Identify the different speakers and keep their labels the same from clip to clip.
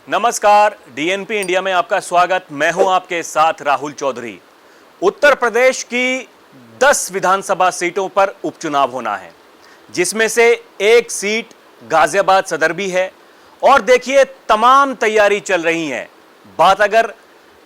Speaker 1: नमस्कार, DNP India में आपका स्वागत। मैं हूं आपके साथ राहुल चौधरी। उत्तर प्रदेश की 10 विधानसभा सीटों पर उपचुनाव होना है, जिसमें से एक सीट गाजियाबाद सदर भी है। और देखिए, तमाम तैयारी चल रही है। बात अगर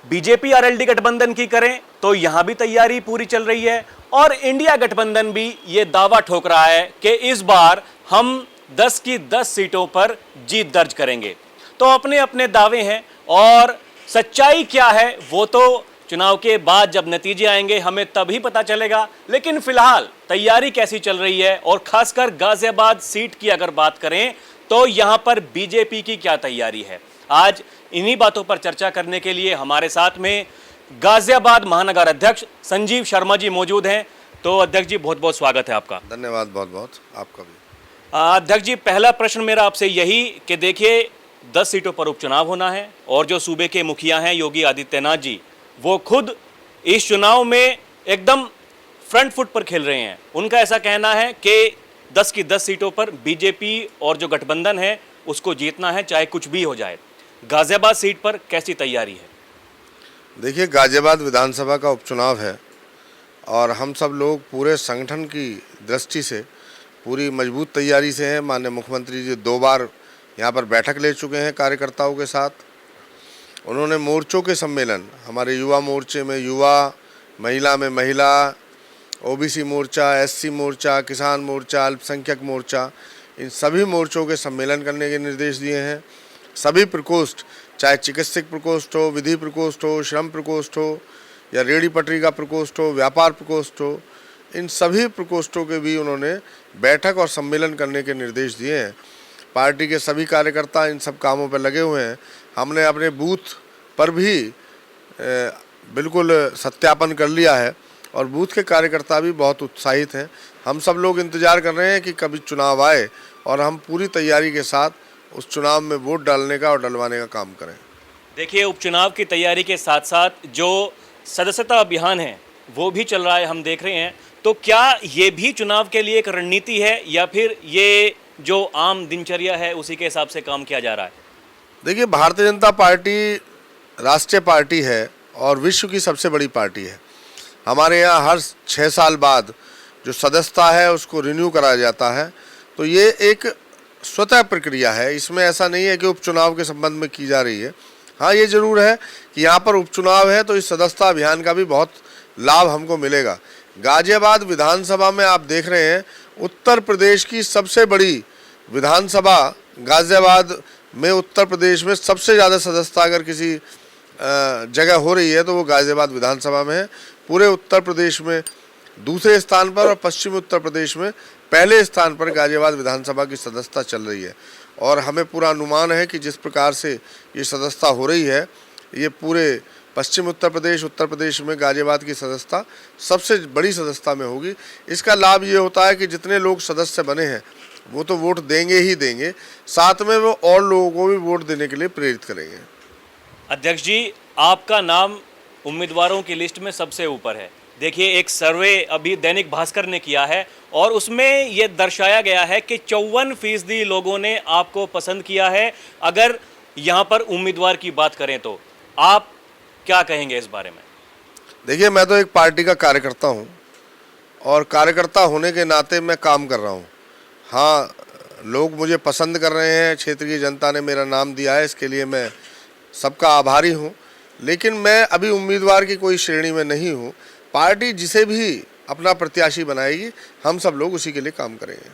Speaker 1: बीजेपी आरएलडी गठबंधन की करें तो यहां भी तैयारी पूरी चल रही है, और इंडिया गठबंधन भी यह दावा ठोक रहा है कि इस बार हम 10 की 10 सीटों पर जीत दर्ज करेंगे। तो अपने अपने दावे हैं, और सच्चाई क्या है वो तो चुनाव के बाद जब नतीजे आएंगे हमें तभी पता चलेगा। लेकिन फिलहाल तैयारी कैसी चल रही है, और खासकर गाजियाबाद सीट की अगर बात करें तो यहां पर बीजेपी की क्या तैयारी है, आज इन्हीं बातों पर चर्चा करने के लिए हमारे साथ में गाजियाबाद महानगर अध्यक्ष संजीव शर्मा जी मौजूद हैं। तो अध्यक्ष जी, बहुत बहुत स्वागत है आपका।
Speaker 2: धन्यवाद, बहुत बहुत आपका भी।
Speaker 1: अध्यक्ष जी, पहला प्रश्न मेरा आपसे यही कि देखिए, 10 सीटों पर उपचुनाव होना है, और जो सूबे के मुखिया हैं योगी आदित्यनाथ जी, वो खुद इस चुनाव में एकदम फ्रंट फुट पर खेल रहे हैं। उनका ऐसा कहना है कि 10 की 10 सीटों पर बीजेपी और जो गठबंधन है उसको जीतना है, चाहे कुछ भी हो जाए। गाजियाबाद सीट पर कैसी तैयारी है?
Speaker 2: देखिए, गाजियाबाद विधानसभा का उपचुनाव है, और हम सब लोग पूरे संगठन की दृष्टि से पूरी मजबूत तैयारी से हैं। माननीय मुख्यमंत्री जी 2 बार यहाँ पर बैठक ले चुके हैं कार्यकर्ताओं के साथ। उन्होंने मोर्चों के सम्मेलन, हमारे युवा मोर्चे में युवा, महिला में महिला, ओबीसी मोर्चा, एससी मोर्चा, किसान मोर्चा, अल्पसंख्यक मोर्चा, इन सभी मोर्चों के सम्मेलन करने के निर्देश दिए हैं। सभी प्रकोष्ठ, चाहे चिकित्सक प्रकोष्ठ हो, विधि प्रकोष्ठ हो, श्रम प्रकोष्ठ हो, या रेहड़ी पटरी का प्रकोष्ठ हो, व्यापार प्रकोष्ठ हो, इन सभी प्रकोष्ठों के भी उन्होंने बैठक और सम्मेलन करने के निर्देश दिए हैं। पार्टी के सभी कार्यकर्ता इन सब कामों पर लगे हुए हैं। हमने अपने बूथ पर भी बिल्कुल सत्यापन कर लिया है, और बूथ के कार्यकर्ता भी बहुत उत्साहित हैं। हम सब लोग इंतज़ार कर रहे हैं कि कभी चुनाव आए और हम पूरी तैयारी के साथ उस चुनाव में वोट डालने का और डलवाने का काम करें।
Speaker 1: देखिए, उपचुनाव की तैयारी के साथ साथ जो सदस्यता अभियान है वो भी चल रहा है, हम देख रहे हैं। तो क्या ये भी चुनाव के लिए एक रणनीति है, या फिर ये जो आम दिनचर्या है उसी के हिसाब से काम किया जा रहा है?
Speaker 2: देखिए, भारतीय जनता पार्टी राष्ट्रीय पार्टी है और विश्व की सबसे बड़ी पार्टी है। हमारे यहाँ हर 6 साल बाद जो सदस्यता है उसको रिन्यू कराया जाता है। तो ये एक स्वतः प्रक्रिया है, इसमें ऐसा नहीं है कि उपचुनाव के संबंध में की जा रही है। हाँ, ये जरूर है कि यहाँ पर उपचुनाव है तो इस सदस्यता अभियान का भी बहुत लाभ हमको मिलेगा। गाजियाबाद विधानसभा में आप देख रहे हैं, उत्तर प्रदेश की सबसे बड़ी विधानसभा गाजियाबाद में, उत्तर प्रदेश में सबसे ज़्यादा सदस्यता अगर किसी जगह हो रही है तो वो गाजियाबाद विधानसभा में है। पूरे उत्तर प्रदेश में दूसरे स्थान पर और पश्चिमी उत्तर प्रदेश में पहले स्थान पर गाजियाबाद विधानसभा की सदस्यता चल रही है। और हमें पूरा अनुमान है कि जिस प्रकार से ये सदस्यता हो रही है, ये पूरे पश्चिम उत्तर प्रदेश में गाजियाबाद की सदस्यता सबसे बड़ी सदस्यता में होगी। इसका लाभ ये होता है कि जितने लोग सदस्य बने हैं वो तो वोट देंगे ही देंगे, साथ में वो और लोगों को भी वोट देने के लिए प्रेरित करेंगे।
Speaker 1: अध्यक्ष जी, आपका नाम उम्मीदवारों की लिस्ट में सबसे ऊपर है। देखिए, एक सर्वे अभी दैनिक भास्कर ने किया है, और उसमें यह दर्शाया गया है कि 54% लोगों ने आपको पसंद किया है। अगर यहाँ पर उम्मीदवार की बात करें तो आप क्या कहेंगे इस बारे में?
Speaker 2: देखिए, मैं तो एक पार्टी का कार्यकर्ता हूँ, और कार्यकर्ता होने के नाते मैं काम कर रहा हूँ। हाँ, लोग मुझे पसंद कर रहे हैं, क्षेत्रीय जनता ने मेरा नाम दिया है, इसके लिए मैं सबका आभारी हूँ। लेकिन मैं अभी उम्मीदवार की कोई श्रेणी में नहीं हूँ। पार्टी जिसे भी अपना प्रत्याशी बनाएगी, हम सब लोग उसी के लिए काम करेंगे।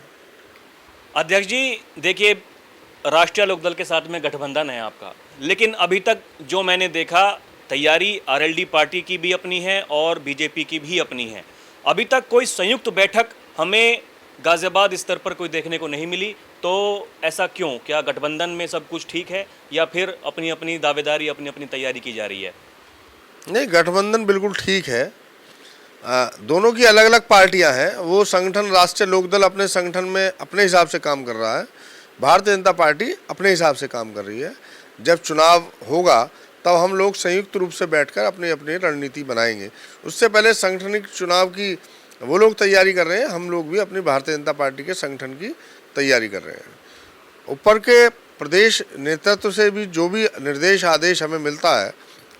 Speaker 1: अध्यक्ष जी, देखिए, राष्ट्रीय लोकदल के साथ में गठबंधन है आपका, लेकिन अभी तक जो मैंने देखा, तैयारी आरएलडी पार्टी की भी अपनी है और बीजेपी की भी अपनी है। अभी तक कोई संयुक्त बैठक हमें गाजियाबाद स्तर पर कोई देखने को नहीं मिली। तो ऐसा क्यों? क्या गठबंधन में सब कुछ ठीक है, या फिर अपनी अपनी दावेदारी, अपनी अपनी तैयारी की जा रही है?
Speaker 2: नहीं, गठबंधन बिल्कुल ठीक है। दोनों की अलग अलग पार्टियां हैं। वो संगठन राष्ट्रीय लोकदल अपने संगठन में अपने हिसाब से काम कर रहा है, भारतीय जनता पार्टी अपने हिसाब से काम कर रही है। जब चुनाव होगा तब हम लोग संयुक्त रूप से बैठकर अपनी अपनी रणनीति बनाएंगे। उससे पहले संगठनिक चुनाव की वो लोग तैयारी कर रहे हैं, हम लोग भी अपनी भारतीय जनता पार्टी के संगठन की तैयारी कर रहे हैं। ऊपर के प्रदेश नेतृत्व से भी जो भी निर्देश आदेश हमें मिलता है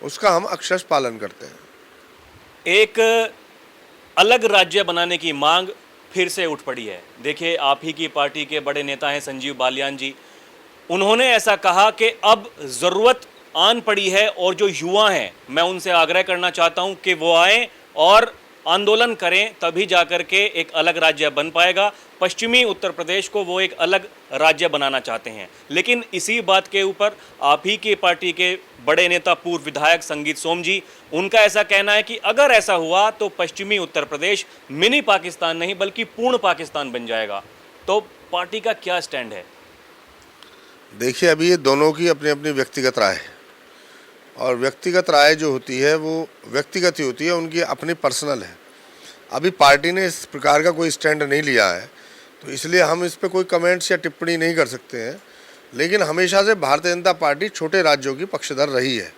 Speaker 2: उसका हम अक्षरशः पालन करते हैं।
Speaker 1: एक अलग राज्य बनाने की मांग फिर से उठ पड़ी है। देखिए, आप ही की पार्टी के बड़े नेता हैं संजीव बालियान जी, उन्होंने ऐसा कहा कि अब ज़रूरत आन पड़ी है और जो युवा हैं मैं उनसे आग्रह करना चाहता हूं कि वो आएं और आंदोलन करें, तभी जाकर के एक अलग राज्य बन पाएगा। पश्चिमी उत्तर प्रदेश को वो एक अलग राज्य बनाना चाहते हैं। लेकिन इसी बात के ऊपर आप ही की पार्टी के बड़े नेता पूर्व विधायक संगीत सोम जी, उनका ऐसा कहना है कि अगर ऐसा हुआ तो पश्चिमी उत्तर प्रदेश मिनी पाकिस्तान नहीं बल्कि पूर्ण पाकिस्तान बन जाएगा। तो पार्टी का क्या स्टैंड है?
Speaker 2: देखिए, अभी ये दोनों की अपनी अपनी व्यक्तिगत राय है और व्यक्तिगत राय जो होती है वो व्यक्तिगत ही होती है, उनकी अपनी पर्सनल है। अभी पार्टी ने इस प्रकार का कोई स्टैंड नहीं लिया है, तो इसलिए हम इस पर कोई कमेंट्स या टिप्पणी नहीं कर सकते हैं। लेकिन हमेशा से भारतीय जनता पार्टी छोटे राज्यों की पक्षधर रही है।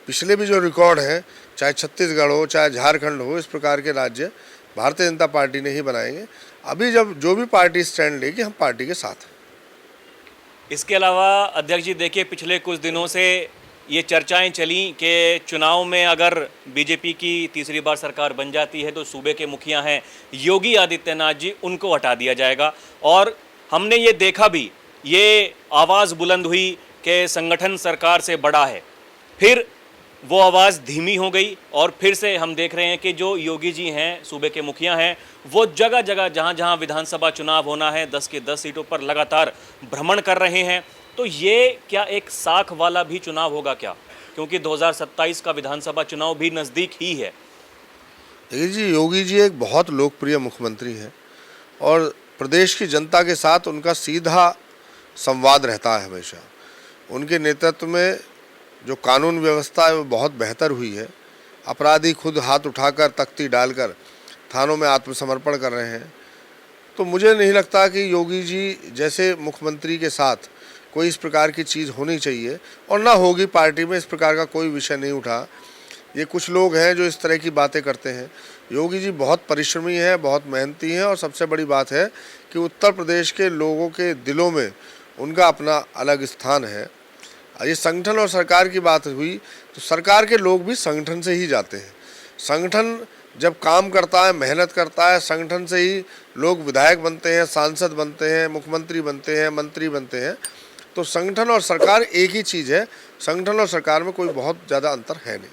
Speaker 2: पिछले भी जो रिकॉर्ड हैं, चाहे छत्तीसगढ़ हो चाहे झारखंड हो, इस प्रकार के राज्य भारतीय जनता पार्टी ने ही बनाएंगे। अभी जब जो भी पार्टी स्टैंड लेगी, हम पार्टी के साथ हैं।
Speaker 1: इसके अलावा अध्यक्ष जी, देखिए, पिछले कुछ दिनों से ये चर्चाएं चली कि चुनाव में अगर बीजेपी की तीसरी बार सरकार बन जाती है तो सूबे के मुखिया हैं योगी आदित्यनाथ जी, उनको हटा दिया जाएगा। और हमने ये देखा भी, ये आवाज़ बुलंद हुई कि संगठन सरकार से बड़ा है, फिर वो आवाज़ धीमी हो गई और फिर से हम देख रहे हैं कि जो योगी जी हैं, सूबे के मुखिया हैं, वो जगह जगह जहाँ जहाँ विधानसभा चुनाव होना है 10 के 10 सीटों पर लगातार भ्रमण कर रहे हैं। तो ये क्या एक साख वाला भी चुनाव होगा क्या? क्योंकि 2027 का विधानसभा चुनाव भी नज़दीक ही है।
Speaker 2: देखिए जी, योगी जी एक बहुत लोकप्रिय मुख्यमंत्री हैं और प्रदेश की जनता के साथ उनका सीधा संवाद रहता है हमेशा। उनके नेतृत्व में जो कानून व्यवस्था है वो बहुत बेहतर हुई है। अपराधी खुद हाथ उठाकर तख्ती डालकर थानों में आत्मसमर्पण कर रहे हैं। तो मुझे नहीं लगता कि योगी जी जैसे मुख्यमंत्री के साथ कोई इस प्रकार की चीज़ होनी चाहिए, और ना होगी। पार्टी में इस प्रकार का कोई विषय नहीं उठा। ये कुछ लोग हैं जो इस तरह की बातें करते हैं। योगी जी बहुत परिश्रमी हैं, बहुत मेहनती हैं, और सबसे बड़ी बात है कि उत्तर प्रदेश के लोगों के दिलों में उनका अपना अलग स्थान है। ये संगठन और सरकार की बात हुई तो सरकार के लोग भी संगठन से ही जाते हैं। संगठन जब काम करता है, मेहनत करता है, संगठन से ही लोग विधायक बनते हैं, सांसद बनते हैं, मुख्यमंत्री बनते हैं, मंत्री बनते हैं। तो संगठन और सरकार एक ही चीज़ है। संगठन और सरकार में कोई बहुत ज़्यादा अंतर है नहीं।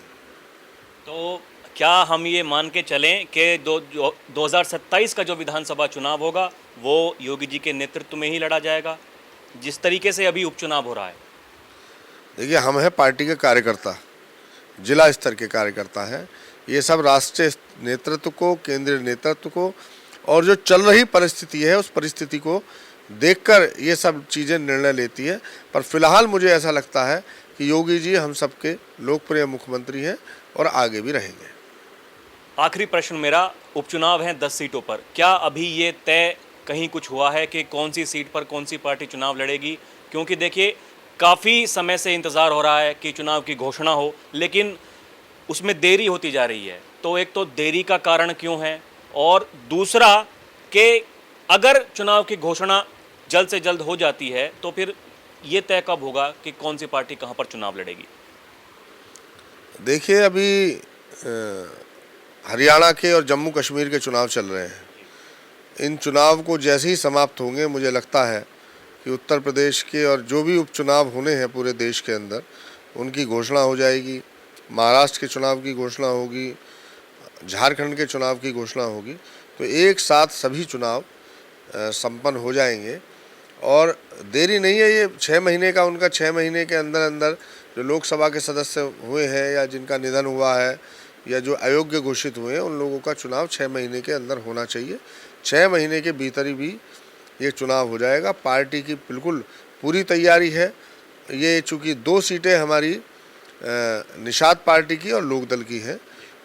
Speaker 1: तो क्या हम ये मान के चलें कि 2027 का जो विधानसभा चुनाव होगा वो योगी जी के नेतृत्व में ही लड़ा जाएगा, जिस तरीके से अभी उपचुनाव हो रहा है?
Speaker 2: देखिए, हम हैं पार्टी के कार्यकर्ता, जिला स्तर के कार्यकर्ता हैं। ये सब राष्ट्रीय नेतृत्व को, केंद्रीय नेतृत्व को और जो चल रही परिस्थिति है उस परिस्थिति को देखकर ये सब चीज़ें निर्णय लेती है। पर फिलहाल मुझे ऐसा लगता है कि योगी जी हम सबके लोकप्रिय मुख्यमंत्री हैं और आगे भी रहेंगे।
Speaker 1: आखिरी प्रश्न मेरा, उपचुनाव हैं 10 सीटों पर, क्या अभी ये तय कहीं कुछ हुआ है कि कौन सी सीट पर कौन सी पार्टी चुनाव लड़ेगी? क्योंकि देखिए, काफ़ी समय से इंतज़ार हो रहा है कि चुनाव की घोषणा हो, लेकिन उसमें देरी होती जा रही है। तो एक तो देरी का कारण क्यों है, और दूसरा कि अगर चुनाव की घोषणा जल्द से जल्द हो जाती है तो फिर ये तय कब होगा कि कौन सी पार्टी कहाँ पर चुनाव लड़ेगी?
Speaker 2: देखिए, अभी हरियाणा के और जम्मू कश्मीर के चुनाव चल रहे हैं। इन चुनाव को जैसे ही समाप्त होंगे, मुझे लगता है कि उत्तर प्रदेश के और जो भी उपचुनाव होने हैं पूरे देश के अंदर, उनकी घोषणा हो जाएगी। महाराष्ट्र के चुनाव की घोषणा होगी, झारखंड के चुनाव की घोषणा होगी। तो एक साथ सभी चुनाव संपन्न हो जाएंगे और देरी नहीं है। ये 6 महीने का, उनका 6 महीने के अंदर अंदर जो लोकसभा के सदस्य हुए हैं या जिनका निधन हुआ है या जो अयोग्य घोषित हुए हैं, उन लोगों का चुनाव 6 महीने के अंदर होना चाहिए। 6 महीने के भीतर ही भी ये चुनाव हो जाएगा। पार्टी की बिल्कुल पूरी तैयारी है। ये चूँकि 2 सीटें हमारी निषाद पार्टी की और लोकदल की हैं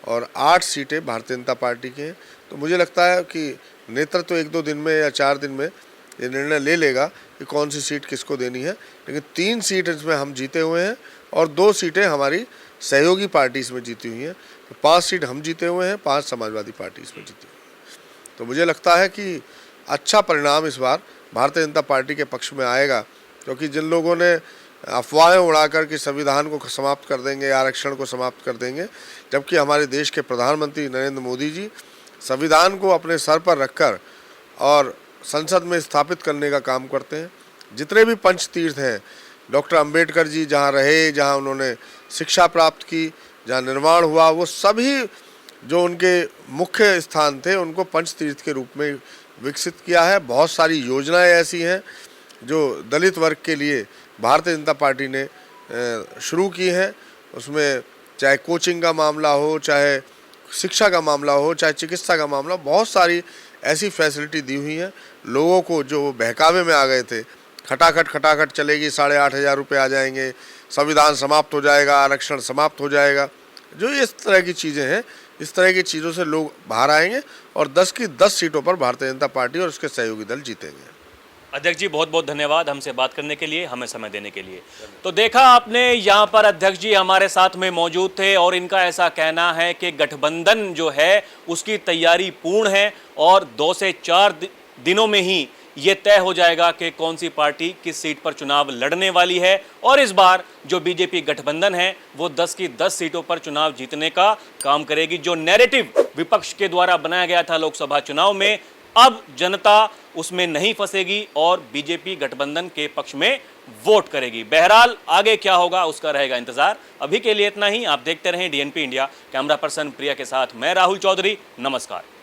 Speaker 2: और 8 सीटें भारतीय जनता पार्टी की हैं। तो मुझे लगता है कि नेतृत्व 1-2 दिन में या 4 दिन में ये निर्णय ले लेगा कि कौन सी सीट किसको देनी है। लेकिन 3 सीट इसमें हम जीते हुए हैं और 2 सीटें हमारी सहयोगी पार्टी इसमें जीती हुई हैं। तो 5 सीट हम जीते हुए हैं, 5 समाजवादी पार्टी इसमें जीती हुई है। तो मुझे लगता है कि अच्छा परिणाम इस बार भारतीय जनता पार्टी के पक्ष में आएगा क्योंकि जिन लोगों ने अफवाहें उड़ाकर के संविधान को समाप्त कर देंगे, आरक्षण को समाप्त कर देंगे, जबकि हमारे देश के प्रधानमंत्री नरेंद्र मोदी जी संविधान को अपने सर पर रखकर और संसद में स्थापित करने का काम करते हैं। जितने भी पंच तीर्थ हैं, डॉक्टर अंबेडकर जी जहाँ रहे, जहाँ उन्होंने शिक्षा प्राप्त की, जहाँ निर्माण हुआ, वो सभी जो उनके मुख्य स्थान थे उनको पंच तीर्थ के रूप में विकसित किया है। बहुत सारी योजनाएं ऐसी हैं जो दलित वर्ग के लिए भारतीय जनता पार्टी ने शुरू की हैं। उसमें चाहे कोचिंग का मामला हो, चाहे शिक्षा का मामला हो, चाहे चिकित्सा का मामला, बहुत सारी ऐसी फैसिलिटी दी हुई हैं। लोगों को जो बहकावे में आ गए थे, खटाखट चलेगी, 8,500 रुपये आ जाएंगे, संविधान समाप्त हो जाएगा, आरक्षण समाप्त हो जाएगा, जो इस तरह की चीज़ें हैं, इस तरह की चीज़ों से लोग बाहर आएंगे और 10 की 10 सीटों पर भारतीय जनता पार्टी और उसके सहयोगी दल जीतेंगे।
Speaker 1: अध्यक्ष जी, बहुत बहुत धन्यवाद हमसे बात करने के लिए, हमें समय देने के लिए। तो देखा आपने, यहाँ पर अध्यक्ष जी हमारे साथ में मौजूद थे और इनका ऐसा कहना है कि गठबंधन जो है उसकी तैयारी पूर्ण है और 2 से 4 दिनों में ही ये तय हो जाएगा कि कौन सी पार्टी किस सीट पर चुनाव लड़ने वाली है। और इस बार जो बीजेपी गठबंधन है वो 10 की 10 सीटों पर चुनाव जीतने का काम करेगी। जो नैरेटिव विपक्ष के द्वारा बनाया गया था लोकसभा चुनाव में, अब जनता उसमें नहीं फंसेगी और बीजेपी गठबंधन के पक्ष में वोट करेगी। बहरहाल आगे क्या होगा उसका रहेगा इंतजार। अभी के लिए इतना ही। आप देखते रहें DNP इंडिया। कैमरा पर्सन प्रिया के साथ मैं राहुल चौधरी। नमस्कार।